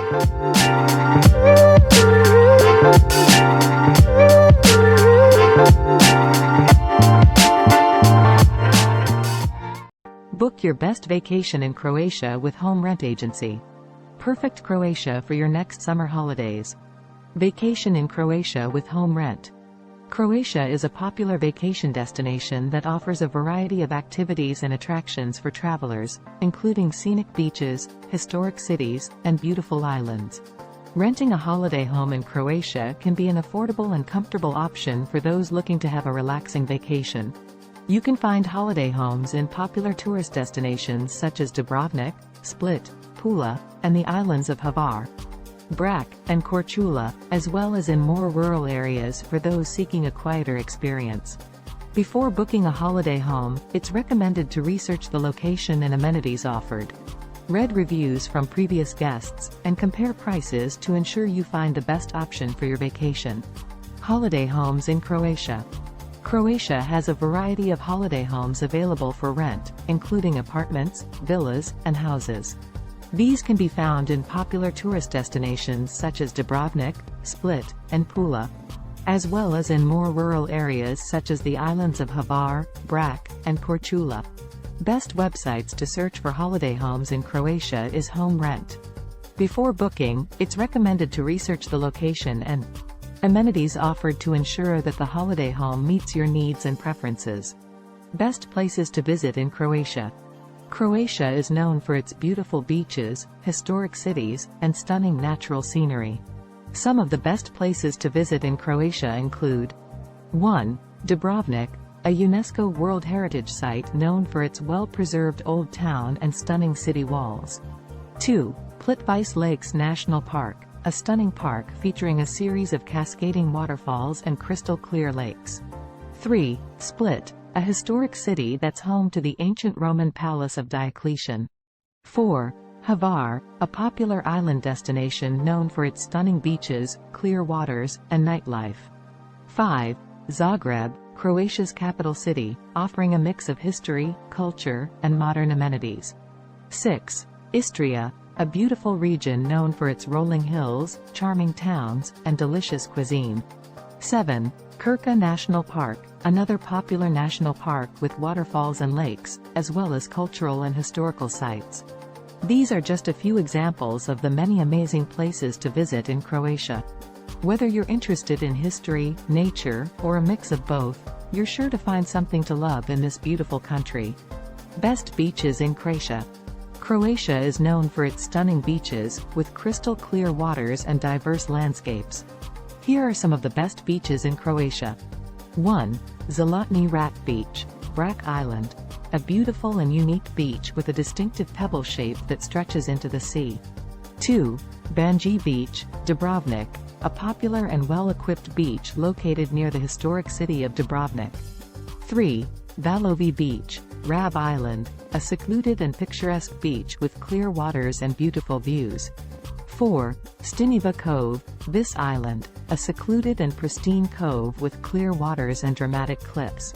Book your best vacation in Croatia with Home Rent Agency. Perfect Croatia for your next summer holidays. Vacation in Croatia with Home Rent. Croatia is a popular vacation destination that offers a variety of activities and attractions for travelers, including scenic beaches, historic cities, and beautiful islands. Renting a holiday home in Croatia can be an affordable and comfortable option for those looking to have a relaxing vacation. You can find holiday homes in popular tourist destinations such as Dubrovnik, Split, Pula, and the islands of Hvar, Brač, and Korčula, as well as in more rural areas for those seeking a quieter experience. Before booking a holiday home, it's recommended to research the location and amenities offered. Read reviews from previous guests, and compare prices to ensure you find the best option for your vacation. Holiday homes in Croatia. Croatia has a variety of holiday homes available for rent, including apartments, villas, and houses. These can be found in popular tourist destinations such as Dubrovnik, Split, and Pula, as well as in more rural areas such as the islands of Hvar, Brač, and Korčula. Best websites to search for holiday homes in Croatia is Home Rent. Before booking, it's recommended to research the location and amenities offered to ensure that the holiday home meets your needs and preferences. Best places to visit in Croatia. Croatia is known for its beautiful beaches, historic cities, and stunning natural scenery. Some of the best places to visit in Croatia include 1. Dubrovnik, a UNESCO World Heritage Site known for its well-preserved old town and stunning city walls. 2. Plitvice Lakes National Park, a stunning park featuring a series of cascading waterfalls and crystal-clear lakes. 3. Split, a historic city that's home to the ancient Roman palace of Diocletian. 4. Hvar, a popular island destination known for its stunning beaches, clear waters, and nightlife. 5. Zagreb, Croatia's capital city, offering a mix of history, culture, and modern amenities. 6. Istria, a beautiful region known for its rolling hills, charming towns, and delicious cuisine. 7. Krka National Park, another popular national park with waterfalls and lakes, as well as cultural and historical sites. These are just a few examples of the many amazing places to visit in Croatia. Whether you're interested in history, nature, or a mix of both, you're sure to find something to love in this beautiful country. Best beaches in Croatia. Croatia is known for its stunning beaches, with crystal-clear waters and diverse landscapes. Here are some of the best beaches in Croatia. 1. Zlatni Rat Beach, Brač Island. A beautiful and unique beach with a distinctive pebble shape that stretches into the sea. 2. Banji Beach, Dubrovnik. A popular and well-equipped beach located near the historic city of Dubrovnik. 3. Valovi Beach, Rab Island. A secluded and picturesque beach with clear waters and beautiful views. 4. Stiniva Cove, Vis Island. A secluded and pristine cove with clear waters and dramatic cliffs.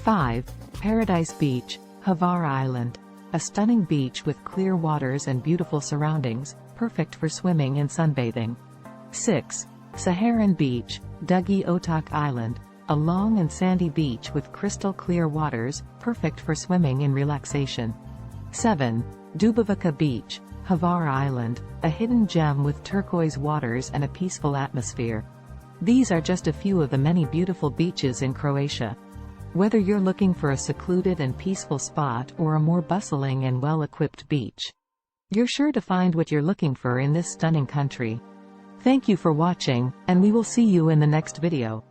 5. Paradise Beach, Hvar Island. A stunning beach with clear waters and beautiful surroundings, perfect for swimming and sunbathing. 6. Saharan Beach, Dugi Otok Island. A long and sandy beach with crystal clear waters, perfect for swimming and relaxation. 7. Dubovica Beach, Hvar Island. A hidden gem with turquoise waters and a peaceful atmosphere. These are just a few of the many beautiful beaches in Croatia. Whether you're looking for a secluded and peaceful spot or a more bustling and well-equipped beach, you're sure to find what you're looking for in this stunning country. Thank you for watching, and we will see you in the next video.